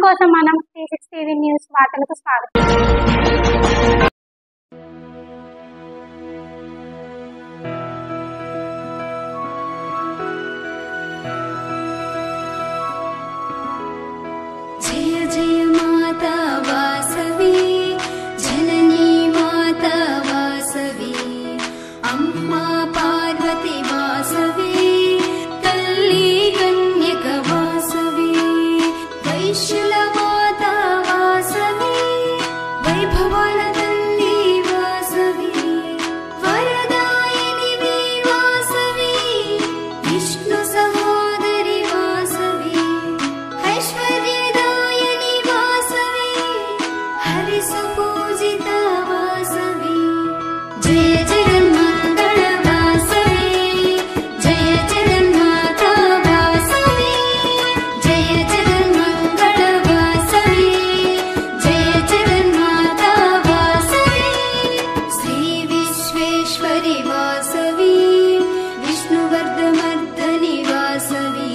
కోసం మనం T6 TV news వార్తలకు స్వాగతం. जय जय माता वासवी जननी माता वासवी अम्मा पार्वती वासवी तल्ली कन्यक वासवी वैश्यला माता वासवी वैभवाला तल्ली वासवी वरदायिनी वासवी विष्णु सहोदरी वासवी ऐश्वर्य सुपूजिता वासवी जय जगन्माता वासवी जय जगन्माता वासवी जय जगन्माता वासवी जय जगन्माता वासवी श्री विश्वेश्वरी वासवी विष्णुवर्धमर्दनी वासवी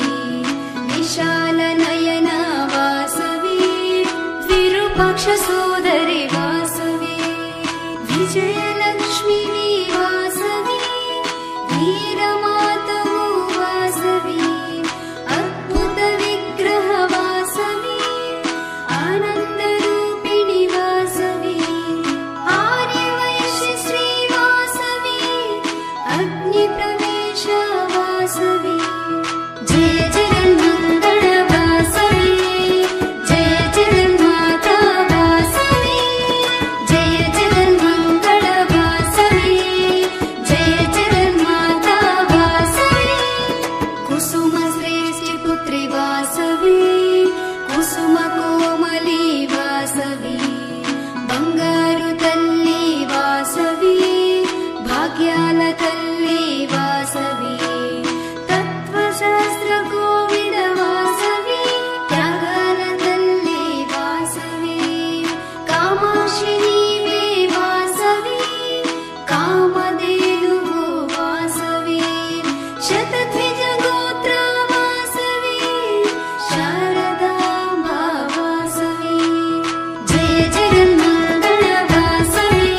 विशाल नयना वासवी विरूपाक्ष सोदरी वासवी विजयलक्ष्मी वासवी वीरमातमु वासवी अद्भुत विग्रह वासवी आनन्दरूपिणी वासवी आर्यवैश्य श्री वासवी अग्निप्रवेश वासवी जय जगन्माता वासवी जय जगन्माता वासवी जय जगन्माता वासवी जय जगन्माता वासवी कुसुम श्रेष्ठी पुत्री वासवी कुसुम कोमली वासवी बंगारु तल्ली वासवी भाग्याल तल्ली वासवी तत्वशास्त्र गोविद वासवी त्यागाल तल्ली वासवी कामाक्षिणी वासवी कामधेनु वासवी शतद्विज गोत्र वासवी शारदांबा वासवी जय जगन्माता वासवी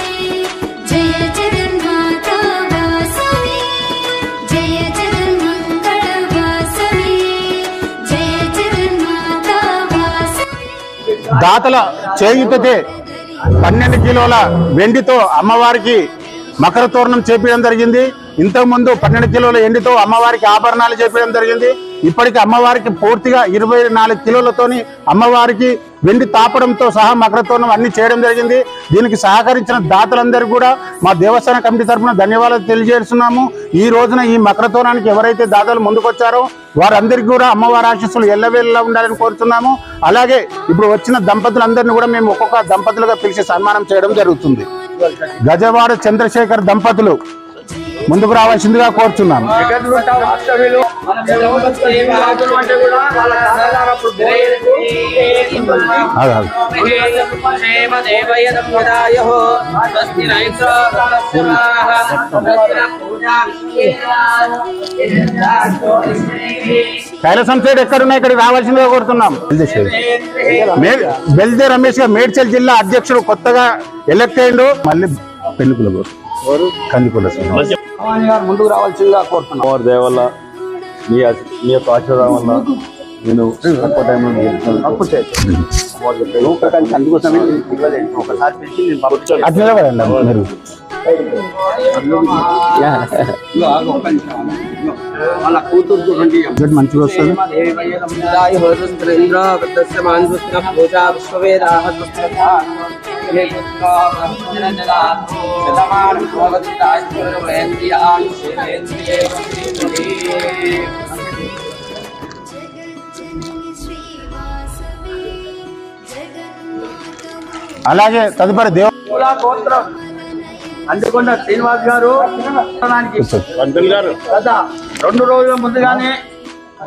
जय जगन्माता वासवी जय जगन्माता वासवी जय जगन्माता वासवी దాతల చేయుతతే 12 కిలోల వెండితో అమ్మవారికి మకర తోరణం చేపించడం జరిగింది. ఇంతకు ముందు 12 కిలోల ఎండితో అమ్మవారికి ఆభరణాలు చేపించడం జరిగింది. ఇప్పటికి అమ్మవారికి పూర్తిగా 24 కిలోలతోని అమ్మవారికి వెండి తాపడంతో సహా మకర తోరణం అన్ని చేయడం జరిగింది. దీనికి సహకరించిన దాతలందరికీ కూడా మా దేవస్థాన కమిటీ తరఫున ధన్యవాదాలు తెలియజేస్తున్నాము. ఈ రోజున ఈ మకర తోరణానికి ఎవరైతే దాతలు ముందుకొచ్చారో వారందరికీ కూడా అమ్మవారి ఆశీస్సులు ఎల్లవేళలా ఉండాలని కోరుతున్నాము. అలాగే ఇప్పుడు వచ్చిన దంపతులందరినీ కూడా మేము ఒక్కొక్క దంపతులుగా పిలిచి సన్మానం చేయడం జరుగుతుంది. గజవాడ చంద్రశేఖర్ దంపతులు ముందుకు రావాల్సిందిగా కోరుచున్నాము. కైలాసం సైడ్ ఎక్కడున్నా ఇక్కడికి రావాల్సిందిగా కోరుతున్నాం. బెల్దే రమేష్ గా మేడ్చల్ జిల్లా అధ్యక్షుడు కొత్తగా ఎలక్ట్ అయ్యిండు. మళ్ళీ పెళ్లికుల కందికొండ ముందుకు రావాల్సిందిగా కోరుతున్నాం. దేవ వల్ల మీ యొక్క ఆశీర్వాదం వల్ల నేను తక్కువ టైంలో అందుకోసమే ఒకసారి పిలిచి అట్లా కదండి మీరు వాళ్ళ కూతురు చూడండి మంచిగా వస్తుంది. అలాగే తదుపరి దేవుల గోత్రం అండుకొండ శ్రీనివాస్ గారు గత 2 రోజుల ముందుగానే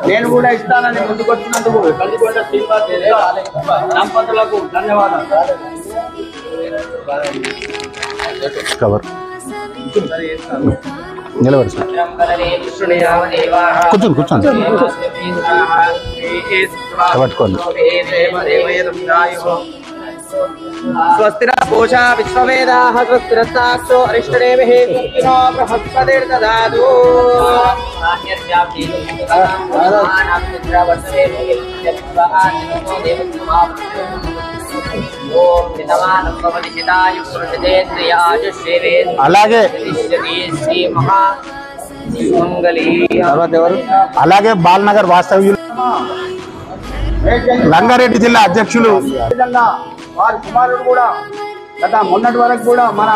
నేను కూడా ఇస్తానని ముందుకొచ్చినందుకు కందికొండ శ్రీనివాస్ దంపతులకు ధన్యవాదాలు. నిలబడి కూర్చోండి కూర్చోండి. పట్టుకోండి. స్వస్తిర పూషా విశ్వవేదాః స్వస్తిరస్తాక్షో అరిష్టదేవః నో బృహస్పతిర్దదాతు అలాగే అలాగే బాలనగర్ వాస్తవ్యులు రంగారెడ్డి జిల్లా అధ్యక్షులు వారి కుమారుడు కూడా గత మొన్నటి వరకు కూడా మన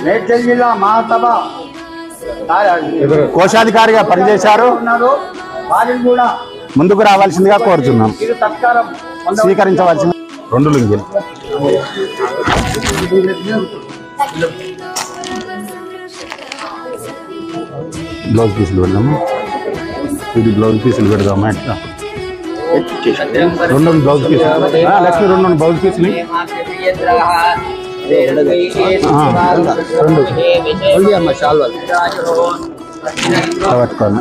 మేడ్చల్ జిల్లా మహాసభ కోశాధికారిగా పనిచేశారు. ఉన్నారు. వారిని కూడా ముందుకు రావాల్సిందిగా కోరుతున్నాం. ఇది సత్కారం స్వీకరించవలసింది 2 లుంగీలు. బ్లౌజ్ పీసులు పెడదాము. ఇది బ్లౌజ్ పీసులు పెడదామా ఎట్లా? 2 బ్లౌజ్ పీసులు లక్ష్మి 2 బ్లౌజ్ పీసులు 2 అమ్మ శాల్వాలు పట్టుకోండి.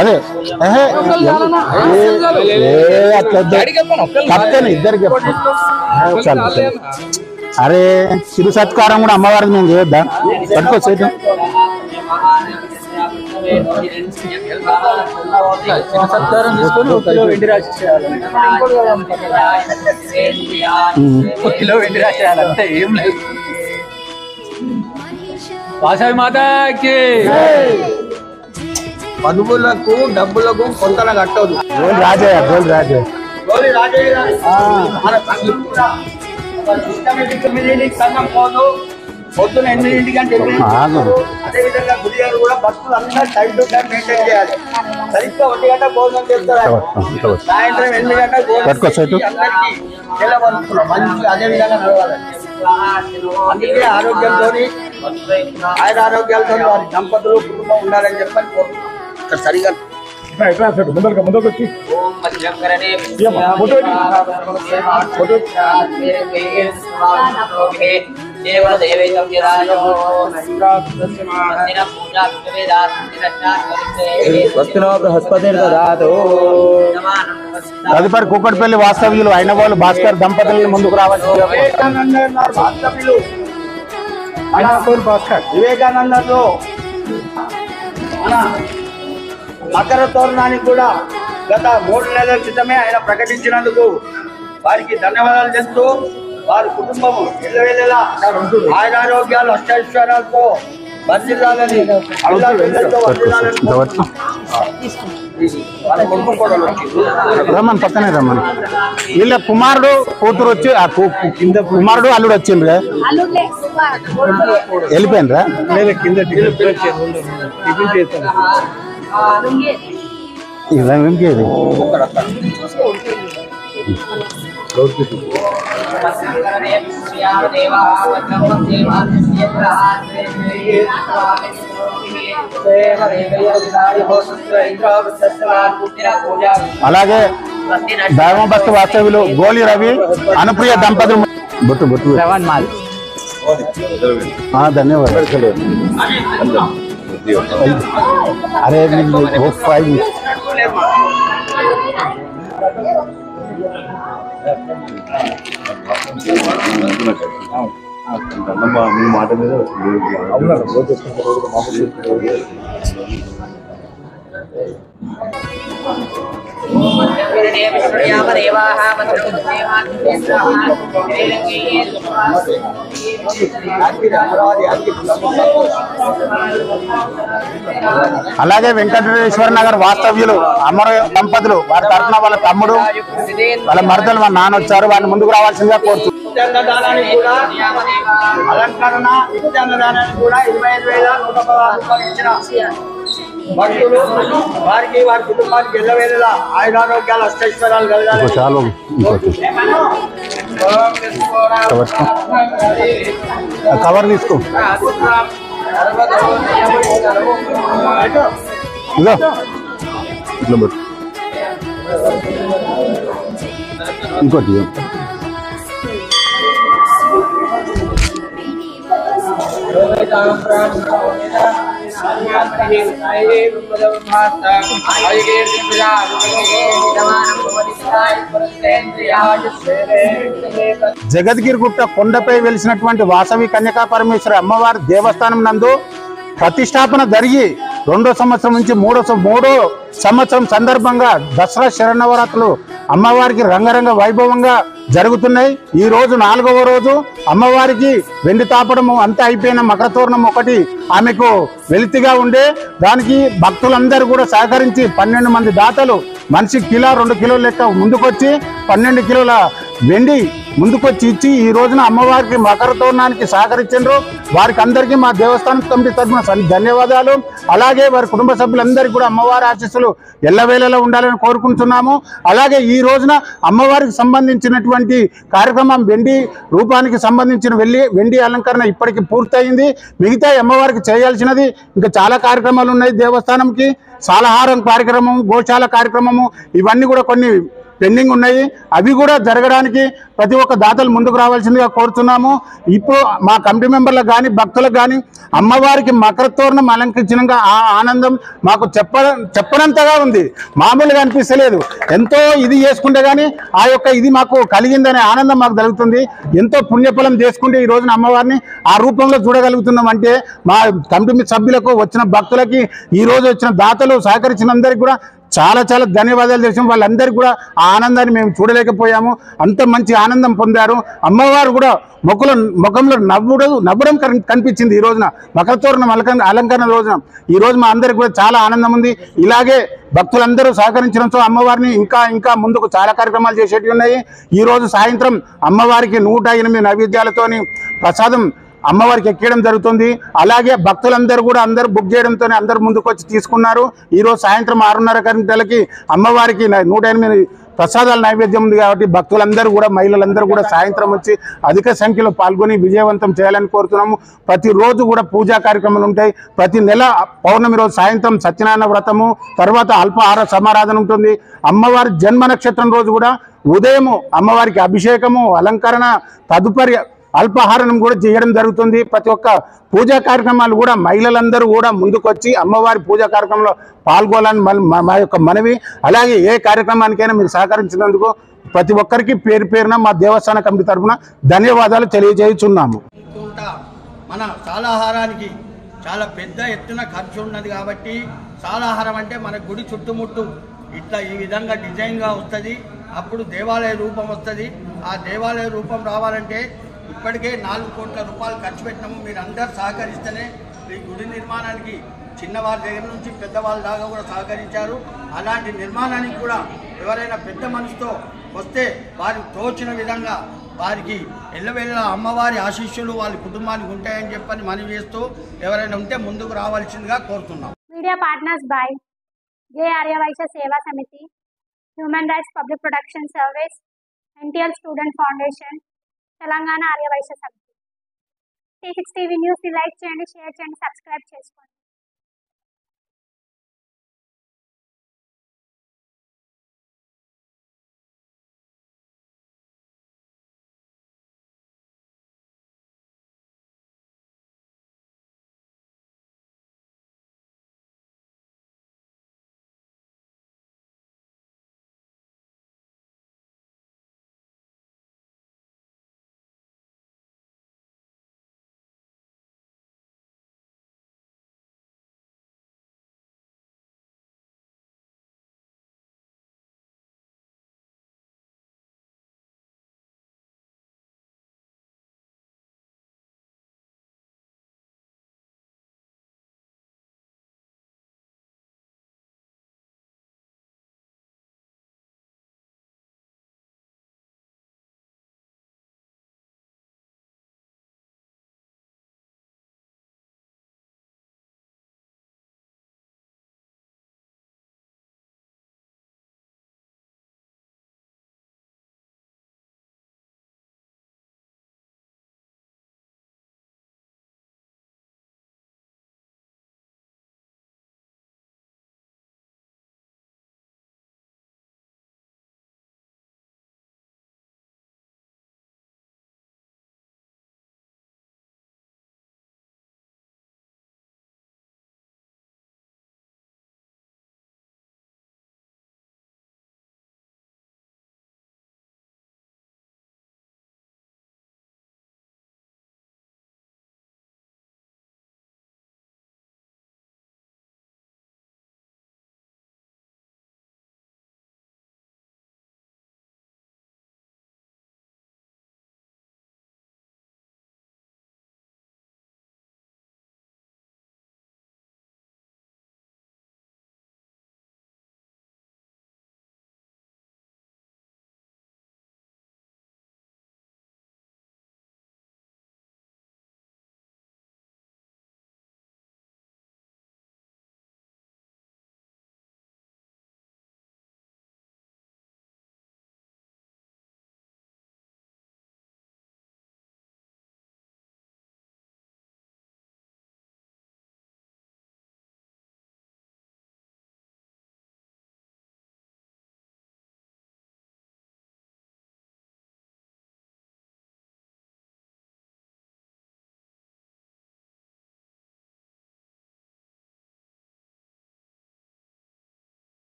అదే అట్లా ఇద్దరికి చాలు. అరే చిరు సత్కారం కూడా అమ్మవారికి మేము చేయొద్దా? పట్టుకోవచ్చు. సత్కారం తీసుకొని 1 కిలో వెండి రాసి కిలో వెండి రాసి చేయాలంటే ఏం లేదు. వాసవి మాతకి పదువులకు డబ్బులకు కొంతన కట్టదు. రాజయ్య గోల్ రాజయ్య పొద్దున 8 గంటల అదేవిధంగా గుడిగారు కూడా భక్తులు అందరూ టైం టు టైం మెయింటైన్ చేయాలి. సరిగ్గా 1 గంట భోజనం చేస్తారు. సాయంత్రం 8 గంటల భోజనం అందరికీ నిలబడుతున్నారు. మంచి అదేవిధంగా నడవాలి. అందుకే ఆరోగ్యంతో ఆరోగ్యాలతో వారి దంపతులు కుటుంబం ఉండాలని చెప్పని కోరుకుంటున్నాం. సరిగా ముందుకు వచ్చి తదుపరి కూకట్పల్లి వాస్తవ్యులు అయిన వాళ్ళు భాస్కర్ దంపతులను ముందుకు రావాలి. వివేకానందలో మకర తోరణానికి కూడా గత 3 నెలల క్రితమే ఆయన ప్రకటించినందుకు వారికి ధన్యవాదాలు చెప్తూ వారి కుటుంబము ఎల్లవేళలా ఆయురారోగ్యాలు అష్టైశ్వర్యాలతో వర్ధిల్లాలని రమ్మని పక్కనే రమ్మని. వీళ్ళ కుమారుడు కూతురు వచ్చి కింద కుమారుడు అల్లుడు వచ్చిండ్రు వెళ్ళిపోయినరా? కింద ఇంకేది అలాగే ధర్మబస్తు వాస్తవ్యులు గోలి రవి అనుప్రియ దంపతులు బొట్టు బొట్టు ధన్యవాదాలు. అరే 5 మాట మీద అలాగే వెంకటేశ్వర నగర్ వాస్తవ్యులు అమర దంపతులు వారి తరఫున వాళ్ళ తమ్ముడు వాళ్ళ మరదలు వాళ్ళ నాన్న వచ్చారు. వారిని ముందుకు రావాల్సిందిగా కోరుతూ అలంకరణ నిత్యాన్నదానానికి కూడా 25,116 ఇచ్చిన భక్తులు వారికి వారి కుటుంబానికి ఎల్లవేళలా ఆయురారోగ్యాలు అష్టైశ్వర్యాలు కలగాలి. చాలు కవర్ తీసుకో. ఇట్లా బట్ ఇంకోటి జగద్గిరిగుట్ట కొండపై వెలిసినటువంటి వాసవి కన్యకా పరమేశ్వరి అమ్మవారి దేవస్థానం నందు ప్రతిష్టాపన జరిగి 2వ సంవత్సరం నుంచి 3వ సంవత్సరం సందర్భంగా దసరా శరన్నవరాత్రులు అమ్మవారికి రంగరంగ వైభవంగా జరుగుతున్నాయి. ఈ రోజు 4వ రోజు అమ్మవారికి వెండి తాపడము అంతా అయిపోయిన మకర తోరణం ఒకటి ఆమెకు వెలితిగా ఉండే దానికి భక్తులందరూ కూడా సహకరించి 12 మంది దాతలు మనిషి కిలో 2 కిలోల లెక్క ముందుకొచ్చి 12 కిలోల వెండి ముందుకొచ్చి ఇచ్చి ఈ రోజున అమ్మవారికి మకర తోరణానికి సహకరించారు. వారికి అందరికీ మా దేవస్థానం కమిటీ తరఫున ధన్యవాదాలు. అలాగే వారి కుటుంబ సభ్యులందరికీ కూడా అమ్మవారి ఆశీస్సులు ఎల్లవేళలా ఉండాలని కోరుకుంటున్నాము. అలాగే ఈ రోజున అమ్మవారికి సంబంధించినటువంటి కార్యక్రమం వెండి రూపానికి సంబంధించిన వెండి అలంకరణ ఇప్పటికి పూర్తయింది. మిగతా అమ్మవారికి చేయాల్సినది ఇంకా చాలా కార్యక్రమాలు ఉన్నాయి. దేవస్థానంకి సాలహారం కార్యక్రమం, గోశాల కార్యక్రమము ఇవన్నీ కూడా కొన్ని పెండింగ్ ఉన్నాయి. అవి కూడా జరగడానికి ప్రతి ఒక్క దాతలు ముందుకు రావాల్సిందిగా కోరుతున్నాము. ఇప్పుడు మా కమిటీ మెంబర్లకు కానీ భక్తులకు కానీ అమ్మవారికి మకర తోరణం అలంకరించినాక ఆ ఆనందం మాకు చెప్పనంతగా ఉంది. మామూలుగా అనిపిస్తలేదు. ఎంతో ఇది చేసుకుంటే కానీ ఆ యొక్క ఇది మాకు కలిగిందనే ఆనందం మాకు కలుగుతుంది. ఎంతో పుణ్యఫలం చేసుకుంటే ఈ రోజున అమ్మవారిని ఆ రూపంలో చూడగలుగుతున్నాం అంటే మా కమిటీ సభ్యులకు వచ్చిన భక్తులకి ఈ రోజు వచ్చిన దాతలు సహకరించిన అందరికీ కూడా చాలా చాలా ధన్యవాదాలు చేసాం. వాళ్ళందరికీ కూడా ఆ ఆనందాన్ని మేము చూడలేకపోయాము. అంత మంచి ఆనందం పొందారు. అమ్మవారు కూడా ముఖంలో నవ్వడం కనిపించింది. ఈ రోజున మకర తోరణం అలంకరణ రోజున ఈ రోజు మా అందరికి కూడా చాలా ఆనందం ఉంది. ఇలాగే భక్తులందరూ సహకరించడంతో అమ్మవారిని ఇంకా ముందుకు చాలా కార్యక్రమాలు చేసేటివి ఉన్నాయి. ఈ రోజు సాయంత్రం అమ్మవారికి 108 నైవేద్యాలతోని ప్రసాదం అమ్మవారికి ఎక్కేయడం జరుగుతుంది. అలాగే భక్తులందరూ కూడా బుక్ చేయడంతో అందరూ ముందుకు వచ్చి తీసుకున్నారు. ఈ రోజు సాయంత్రం 6:30 గంటలకి అమ్మవారికి 108 ప్రసాదాల నైవేద్యం ఉంది కాబట్టి భక్తులందరూ కూడా మహిళలందరూ కూడా సాయంత్రం వచ్చి అధిక సంఖ్యలో పాల్గొని విజయవంతం చేయాలని కోరుతున్నాము. ప్రతిరోజు కూడా పూజా కార్యక్రమాలు ఉంటాయి. ప్రతి నెల పౌర్ణమి రోజు సాయంత్రం సత్యనారాయణ వ్రతము, తర్వాత అల్పాహార సమారాధన ఉంటుంది. అమ్మవారి జన్మ నక్షత్రం రోజు కూడా ఉదయం అమ్మవారికి అభిషేకము, అలంకరణ, తదుపరి అల్పాహారం కూడా చేయడం జరుగుతుంది. ప్రతి ఒక్క పూజా కార్యక్రమాలు కూడా మహిళలందరూ కూడా ముందుకొచ్చి అమ్మవారి పూజా కార్యక్రమంలో పాల్గొనాలని మా యొక్క మనవి. అలాగే ఏ కార్యక్రమానికైనా మీరు సహకరించినందుకు ప్రతి ఒక్కరికి పేరున మా దేవస్థాన కమిటీ తరఫున ధన్యవాదాలు తెలియజేస్తున్నాము. మన సాలాహారానికి చాలా పెద్ద ఎత్తున ఖర్చు ఉన్నది కాబట్టి సాలాహారం అంటే మన గుడి చుట్టుముట్టు ఇట్లా ఈ విధంగా డిజైన్గా వస్తుంది. అప్పుడు దేవాలయ రూపం వస్తుంది. ఆ దేవాలయ రూపం రావాలంటే ఇప్పటికే 4 కోట్ల రూపాయలు ఖర్చు పెట్టినాము. మీరు అందరు సహకరిస్తేనే ఈ గుడి నిర్మాణానికి చిన్నవారి దగ్గర నుంచి పెద్దవాళ్ళ దాకా కూడా సహకరించారు. అలాంటి నిర్మాణానికి కూడా ఎవరైనా పెద్ద మనసుతో వస్తే వారికి తోచిన విధంగా వారికి ఎల్లవేళలా అమ్మవారి ఆశీస్సులు వాళ్ళ కుటుంబానికి ఉంటాయని చెప్పని మనవి చేస్తూ ఎవరైనా ఉంటే ముందుకు రావాల్సిందిగా కోరుతున్నాం. Media partners by Jai Aryavaishya Seva Samiti, human rights public protection service, NTL student foundation, Telangana Aryavaishya Samiti. T6 TV news ని లైక్ చేయండి, షేర్ చేయండి, సబ్స్క్రైబ్ చేసుకోండి.